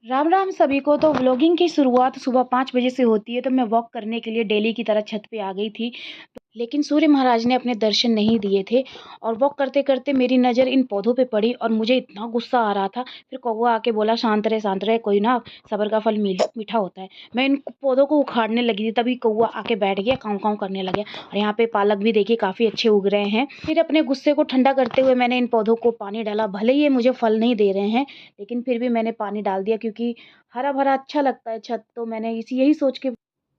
राम राम सभी को। तो व्लॉगिंग की शुरुआत सुबह 5 बजे से होती है। तो मैं वॉक करने के लिए डेली की तरह छत पे आ गई थी, लेकिन सूर्य महाराज ने अपने दर्शन नहीं दिए थे। और वॉक करते करते मेरी नज़र इन पौधों पे पड़ी और मुझे इतना गुस्सा आ रहा था। फिर कौवा आके बोला, शांत रहे, कोई ना, सब्र का फल मीठा होता है। मैं इन पौधों को उखाड़ने लगी थी, तभी कौवा आके बैठ गया, काँव काँव करने लगे। और यहाँ पे पालक भी देखिए काफ़ी अच्छे उग रहे हैं। फिर अपने गुस्से को ठंडा करते हुए मैंने इन पौधों को पानी डाला। भले ही ये मुझे फल नहीं दे रहे हैं, लेकिन फिर भी मैंने पानी डाल दिया, क्योंकि हरा भरा अच्छा लगता है छत। तो मैंने यही सोच के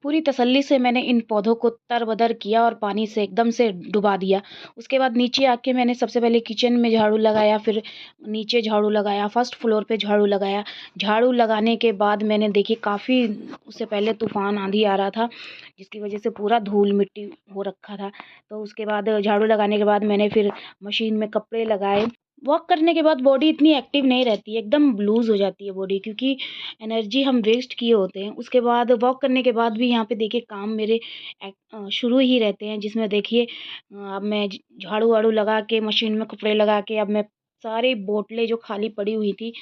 पूरी तसल्ली से मैंने इन पौधों को तरबदर किया और पानी से एकदम से डुबा दिया। उसके बाद नीचे आके मैंने सबसे पहले किचन में झाड़ू लगाया, फिर नीचे झाड़ू लगाया, फर्स्ट फ्लोर पे झाड़ू लगाया। झाड़ू लगाने के बाद मैंने देखी काफ़ी, उससे पहले तूफ़ान आंधी आ रहा था, जिसकी वजह से पूरा धूल मिट्टी हो रखा था। तो उसके बाद झाड़ू लगाने के बाद मैंने फिर मशीन में कपड़े लगाए। वॉक करने के बाद बॉडी इतनी एक्टिव नहीं रहती है, एकदम लूज़ हो जाती है बॉडी, क्योंकि एनर्जी हम वेस्ट किए होते हैं। उसके बाद वॉक करने के बाद भी यहाँ पे देखिए काम मेरे शुरू ही रहते हैं, जिसमें देखिए अब मैं झाड़ू वाड़ू लगा के, मशीन में कपड़े लगा के, अब मैं सारी बोतलें जो खाली पड़ी हुई थी,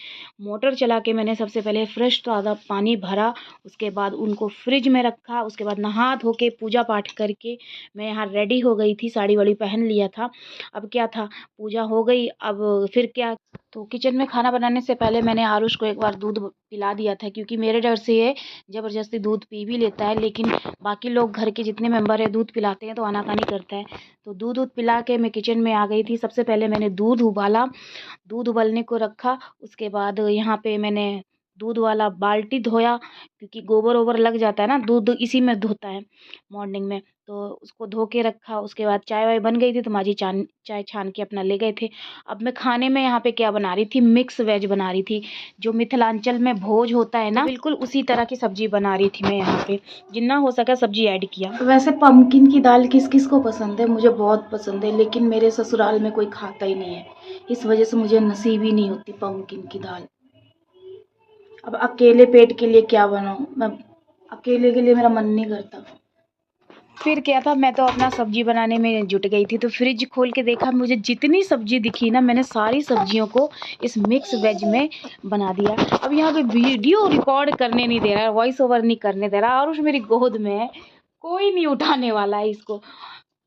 मोटर चला के मैंने सबसे पहले फ्रेश ताज़ा पानी भरा। उसके बाद उनको फ्रिज में रखा। उसके बाद नहा धो के पूजा पाठ करके मैं यहाँ रेडी हो गई थी, साड़ी वाड़ी पहन लिया था। अब क्या था, पूजा हो गई, अब फिर क्या। तो किचन में खाना बनाने से पहले मैंने आरुष को एक बार दूध पिला दिया था, क्योंकि मेरे डर से ये ज़बरदस्ती दूध पी भी लेता है, लेकिन बाकी लोग घर के जितने मेंबर हैं दूध पिलाते हैं तो आनाकानी करता है। तो दूध पिला के मैं किचन में आ गई थी। सबसे पहले मैंने दूध उबाला, दूध उबलने को रखा। उसके बाद यहाँ पे मैंने दूध वाला बाल्टी धोया, क्योंकि गोबर ओबर लग जाता है ना, दूध इसी में धोता है मॉर्निंग में। तो उसको धो के रखा। उसके बाद चाय वाय बन गई थी, तो माँ चाय छान के अपना ले गए थे। अब मैं खाने में यहाँ पे क्या बना रही थी, मिक्स वेज बना रही थी। जो मिथिलांचल में भोज होता है ना, तो बिल्कुल उसी तरह की सब्जी बना रही थी मैं यहाँ पे। जितना हो सका सब्जी ऐड किया। तो वैसे पम्पकिन की दाल किस किस को पसंद है? मुझे बहुत पसंद है, लेकिन मेरे ससुराल में कोई खाता ही नहीं है, इस वजह से मुझे नसीब ही नहीं होती पम्पकिन की दाल। अब अकेले पेट के लिए क्या बनाऊँ मैं, अकेले के लिए मेरा मन नहीं करता। फिर क्या था, मैं तो अपना सब्जी बनाने में जुट गई थी। तो फ्रिज खोल के देखा, मुझे जितनी सब्जी दिखी ना, मैंने सारी सब्जियों को इस मिक्स वेज में बना दिया। अब यहाँ पे वीडियो रिकॉर्ड करने नहीं दे रहा है, वॉइस ओवर नहीं करने दे रहा, और उस मेरी गोद में है, कोई नहीं उठाने वाला है इसको।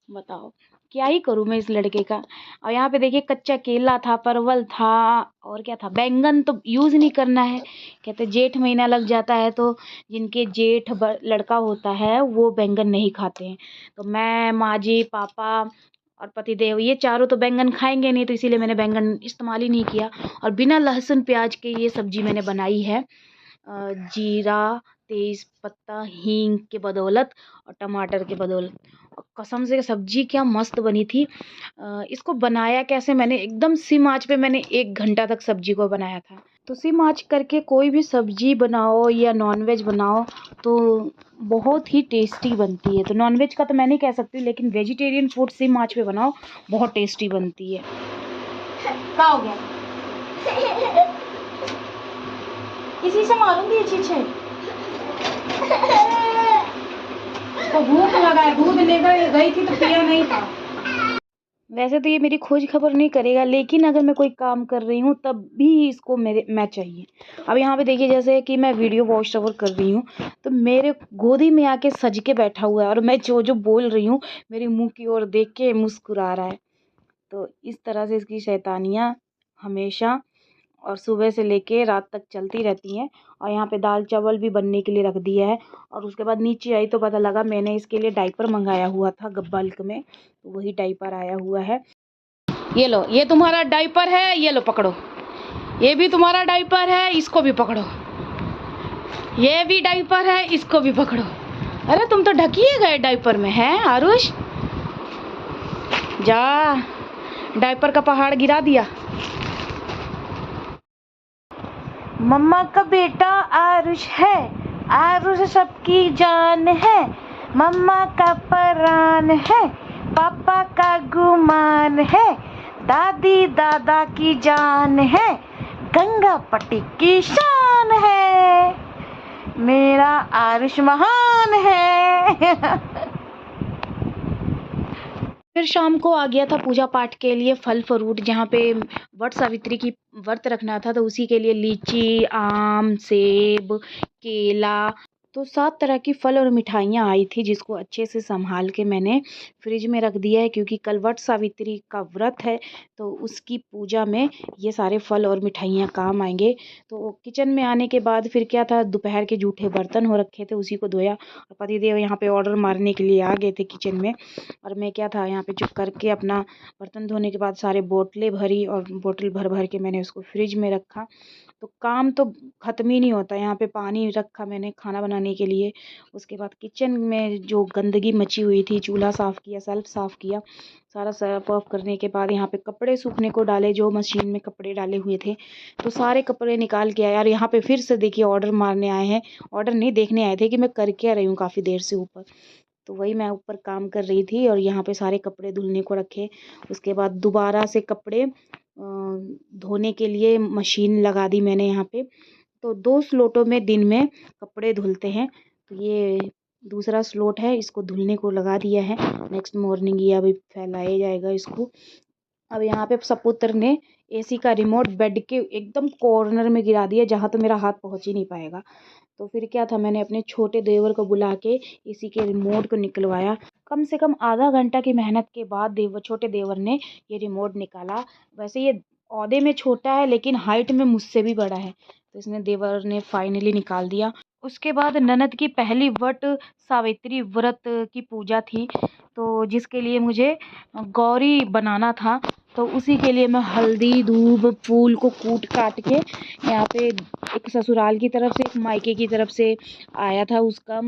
बताओ क्या ही करूँ मैं इस लड़के का। और यहाँ पे देखिए कच्चा केला था, परवल था, और क्या था, बैंगन तो यूज़ नहीं करना है। कहते जेठ महीना लग जाता है, तो जिनके जेठ लड़का होता है वो बैंगन नहीं खाते हैं। तो मैं, माँ जी, पापा और पतिदेव, ये चारों तो बैंगन खाएंगे नहीं, तो इसीलिए मैंने बैंगन इस्तेमाल ही नहीं किया। और बिना लहसुन प्याज के ये सब्जी मैंने बनाई है, जीरा, तेज पत्ता, हींग के बदौलत और टमाटर के बदौलत। और कसम से सब्जी क्या मस्त बनी थी। इसको बनाया कैसे, मैंने एकदम सिम आंच पे मैंने 1 घंटा तक सब्जी को बनाया था। तो सिम आंच करके कोई भी सब्जी बनाओ या नॉनवेज बनाओ तो बहुत ही टेस्टी बनती है। तो नॉनवेज का तो मैं नहीं कह सकती, लेकिन वेजिटेरियन फूड सिम आंच पे बनाओ, बहुत टेस्टी बनती है। क्या हो गया? इसी से मारूंगी ये चीज है। तो भूख लगा है, दूध लेकर गई थी तो पिया नहीं था। वैसे तो ये मेरी खोज खबर नहीं करेगा, लेकिन अगर मैं कोई काम कर रही हूँ तब भी इसको मैं चाहिए। अब यहाँ पे देखिए, जैसे कि मैं वीडियो वॉइस ओवर कर रही हूँ, तो मेरे गोदी में आके सज के बैठा हुआ है, और मैं जो जो बोल रही हूँ मेरे मुंह की ओर देख के मुस्कुरा रहा है। तो इस तरह से इसकी शैतानियाँ हमेशा और सुबह से लेके रात तक चलती रहती हैं। और यहाँ पे दाल चावल भी बनने के लिए रख दिया है। और उसके बाद नीचे आई तो पता लगा मैंने इसके लिए डाइपर मंगाया हुआ था बल्क में, तो वही डाइपर आया हुआ है। ये लो, ये तुम्हारा डाइपर है, ये लो पकड़ो। ये भी तुम्हारा डाइपर है, इसको भी पकड़ो। ये भी डाइपर है, इसको भी पकड़ो। अरे तुम तो ढकिए गए डाइपर में, हैं आरुष? जा, डाइपर का पहाड़ गिरा दिया। मम्मा का बेटा आरुष है, आरुष सबकी जान है। मम्मा का परान है, पापा का गुमान है। दादी दादा की जान है, गंगा पट्टी की शान है। मेरा आरुष महान है। फिर शाम को आ गया था पूजा पाठ के लिए फल फ्रूट, जहाँ पे वट सावित्री की व्रत रखना था, तो उसी के लिए लीची, आम, सेब, केला, तो 7 तरह की फल और मिठाइयाँ आई थी, जिसको अच्छे से संभाल के मैंने फ्रिज में रख दिया है, क्योंकि कल वट सावित्री का व्रत है, तो उसकी पूजा में ये सारे फल और मिठाइयाँ काम आएंगे। तो किचन में आने के बाद फिर क्या था, दोपहर के जूठे बर्तन हो रखे थे, उसी को धोया, और पतिदेव यहाँ पे ऑर्डर मारने के लिए आ गए थे किचन में, और मैं क्या था यहाँ पे चुप करके अपना बर्तन धोने के बाद सारे बोतलें भरी, और बोतल भर भर के मैंने उसको फ्रिज में रखा। तो काम तो ख़त्म ही नहीं होता। यहाँ पे पानी रखा मैंने खाना बनाने के लिए, उसके बाद किचन में जो गंदगी मची हुई थी, चूल्हा साफ़ किया, सेल्फ साफ़ किया, सारा सर्फ ऑफ करने के बाद यहाँ पे कपड़े सूखने को डाले, जो मशीन में कपड़े डाले हुए थे, तो सारे कपड़े निकाल के आया। और यहाँ पे फिर से देखिए ऑर्डर मारने आए हैं, ऑर्डर नहीं देखने आए थे कि मैं कर क्या रही हूँ काफ़ी देर से ऊपर। तो वही मैं ऊपर काम कर रही थी, और यहाँ पे सारे कपड़े धुलने को रखे। उसके बाद दोबारा से कपड़े धोने के लिए मशीन लगा दी मैंने यहाँ पे। तो 2 स्लॉटों में दिन में कपड़े धुलते हैं, तो ये दूसरा स्लॉट है, इसको धुलने को लगा दिया है। नेक्स्ट मॉर्निंग ये अभी फैलाया जाएगा इसको। अब यहाँ पे सपुत्र ने एसी का रिमोट बेड के एकदम कॉर्नर में गिरा दिया, जहाँ तो मेरा हाथ पहुँच ही नहीं पाएगा। तो फिर क्या था, मैंने अपने छोटे देवर को बुला के एसी के रिमोट को निकलवाया। कम से कम आधा घंटा की मेहनत के बाद छोटे देवर ने ये रिमोट निकाला। वैसे ये ओहदे में छोटा है, लेकिन हाइट में मुझसे भी बड़ा है, तो इसने देवर ने फाइनली निकाल दिया। उसके बाद ननद की पहली वट सावित्री व्रत की पूजा थी, तो जिसके लिए मुझे गौरी बनाना था, तो उसी के लिए मैं हल्दी, दूब, फूल को कूट काट के यहाँ पे एक ससुराल की तरफ से, एक मायके की तरफ से आया था उसका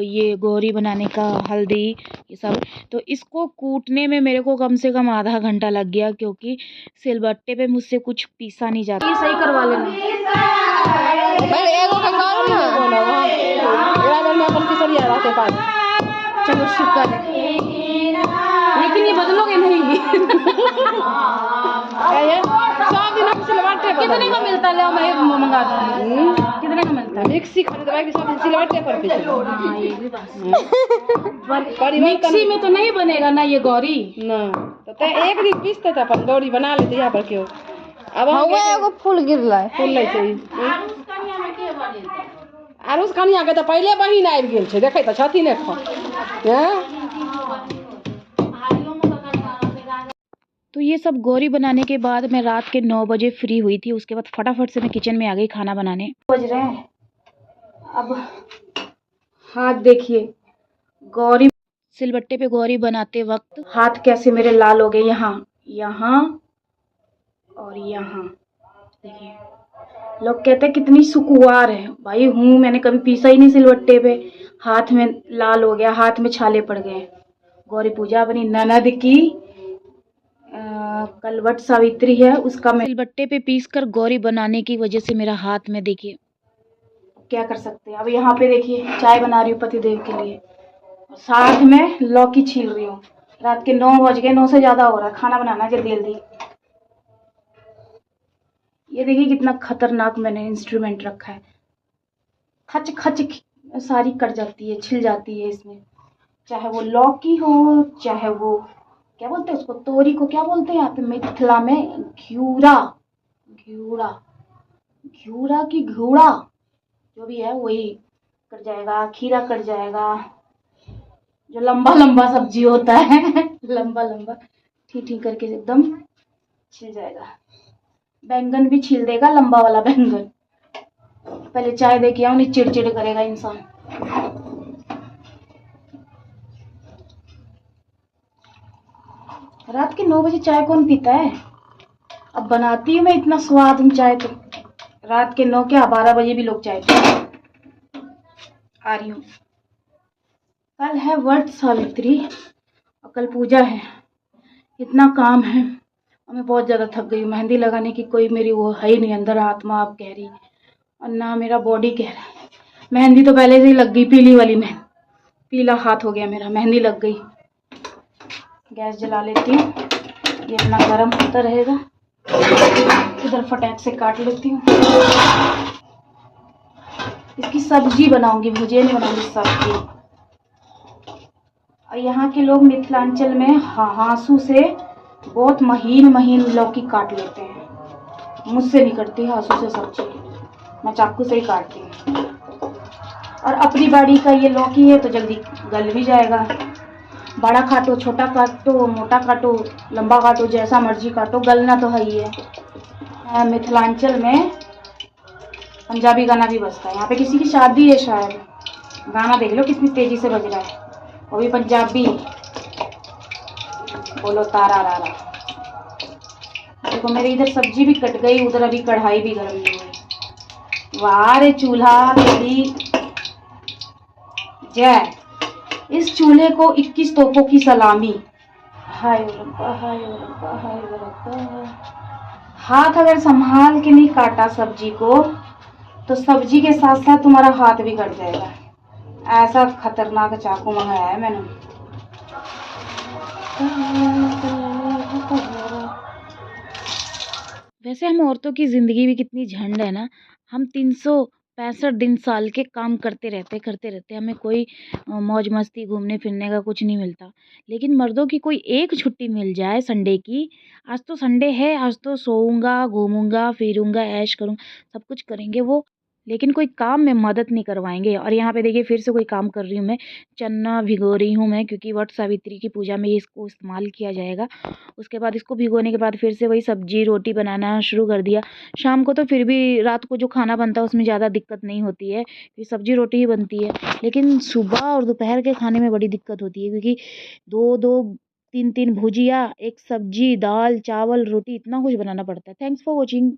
ये गौरी बनाने का हल्दी ये सब। तो इसको कूटने में मेरे को कम से कम आधा घंटा लग गया, क्योंकि सिलबट्टे पे मुझसे कुछ पीसा नहीं जाता। ये सही करवा लेना। चलो शुक्र है, लेकिन ये बदलोगे नहीं। कितने का मिलता है? मैं मंगा दूँ। कितने का मिलता है? मिक्सी खरीदवाएगी सब सिलवट्टे पर। हाँ ये भी बात। मिक्सी में तो नहीं बनेगा ना ये गौरी ना, तो एक दिन पीसते थे अपन गौरी बना लेते यहाँ पर। क्यों अब एगो फूल गिरला है, फूल ले छै आरुस कनिया के तो पहले बहिन आबि गेल छै, देखै त छथिन एखन। तो ये सब गौरी बनाने के बाद मैं रात के 9 बजे फ्री हुई थी। उसके बाद फटाफट से मैं किचन में आ गई खाना बनाने। बज रहे हैं अब, हाथ देखिए, गौरी सिलबट्टे पे गौरी बनाते वक्त हाथ कैसे मेरे लाल हो गए, यहाँ यहाँ और यहाँ। देखिए लोग कहते हैं कितनी सुकुवार है, भाई हूँ, मैंने कभी पीसा ही नहीं सिलबट्टे पे, हाथ में लाल हो गया, हाथ में छाले पड़ गए। गौरी पूजा अपनी ननद की कल वट सावित्री है, उसका मैं सिलबट्टे पे पीस कर गौरी बनाने की वजह से मेरा हाथ में देखिए, क्या कर सकते हैं। अब यहाँ पे देखिए चाय बना रही हूँ पतिदेव के लिए, साथ में लौकी छील रही हूँ। रात के 9 बज गए, 9 से ज्यादा हो रहा है, खाना बनाना जल्दी जल्दी। ये देखिए कितना खतरनाक मैंने इंस्ट्रूमेंट रखा है, खच खच सारी कट जाती है, छिल जाती है इसमें, चाहे वो लौकी हो, चाहे वो क्या बोलते हैं उसको, तोरी को क्या बोलते हैं यहाँ पे मिथिला में, घिउरा, घिउरा, घिउरा की घिउड़ा, जो भी है वही कट जाएगा। खीरा कट जाएगा, जो लंबा लंबा सब्जी होता है लंबा लंबा ठीक ठीक करके एकदम छिल जाएगा। बैंगन भी छील देगा, लंबा वाला बैंगन। पहले चाय दे के आओ, नहीं चिड़चिड़ करेगा इंसान। रात के 9 बजे चाय कौन पीता है? अब बनाती हूँ मैं इतना स्वाद हूँ चाय, तो रात के 9 क्या 12 बजे भी लोग चाय पीते। आ रही हूँ। कल है वट सावित्री और कल पूजा है, इतना काम है और मैं बहुत ज़्यादा थक गई हूँ। मेहंदी लगाने की कोई मेरी वो है ही नहीं, अंदर आत्मा आप कह रही, और ना मेरा बॉडी कह रहा है। मेहंदी तो पहले से ही लग गई, पीली वाली मेहंदी, पीला हाथ हो गया मेरा, मेहंदी लग गई। गैस जला लेती हूँ, ये अपना गर्म होता रहेगा। इधर फटाक से काट लेती हूँ। इसकी सब्जी बनाऊंगी, भुजिया नहीं बनाऊंगी, सब्जी। और यहाँ के लोग मिथिलांचल में हाँसू से बहुत महीन महीन लौकी काट लेते हैं। मुझसे नहीं करती हाँसू से सब्जी, मैं चाकू से ही काटती हूँ। और अपनी बाड़ी का ये लौकी है तो जल्दी गल भी जाएगा। बड़ा काटो, छोटा काटो, मोटा काटो, लंबा काटो, जैसा मर्जी काटो, गलना तो है ही है। मिथिलांचल में पंजाबी गाना भी बजता है। यहाँ पे किसी की शादी है शायद, गाना देख लो कितनी तेजी से बज रहा है, वो भी पंजाबी। बोलो तारा रारा। देखो मेरे इधर सब्जी भी कट गई, उधर अभी कढ़ाई भी गर्म नहीं हुई। वाह रे चूल्हा तेरी जय। इस चूल्हे को 21 तोपों की सलामी। हाय रब्बा, हाय रब्बा, हाय रब्बा। हाथ अगर संभाल के नहीं काटा सब्जी को तो सब्जी के साथ साथ तुम्हारा हाथ भी कट जाएगा। ऐसा खतरनाक चाकू मंगाया है मैंने। वैसे हम औरतों की ज़िंदगी भी कितनी झंड है ना। हम 365 दिन साल के काम करते रहते, हमें कोई मौज मस्ती घूमने फिरने का कुछ नहीं मिलता। लेकिन मर्दों की कोई एक छुट्टी मिल जाए संडे की, आज तो संडे है, आज तो सोऊंगा, घूमूंगा, फिरूंगा, ऐश करूँ, सब कुछ करेंगे वो, लेकिन कोई काम में मदद नहीं करवाएंगे। और यहाँ पे देखिए फिर से कोई काम कर रही हूँ मैं, चना भिगो रही हूँ मैं, क्योंकि वट सावित्री की पूजा में इसको इस्तेमाल किया जाएगा। उसके बाद इसको भिगोने के बाद फिर से वही सब्जी रोटी बनाना शुरू कर दिया। शाम को तो फिर भी रात को जो खाना बनता है उसमें ज़्यादा दिक्कत नहीं होती है, फिर सब्जी रोटी ही बनती है। लेकिन सुबह और दोपहर के खाने में बड़ी दिक्कत होती है, क्योंकि 2-2 3-3 भुजिया, एक सब्जी, दाल, चावल, रोटी, इतना कुछ बनाना पड़ता है। Thanks for watching.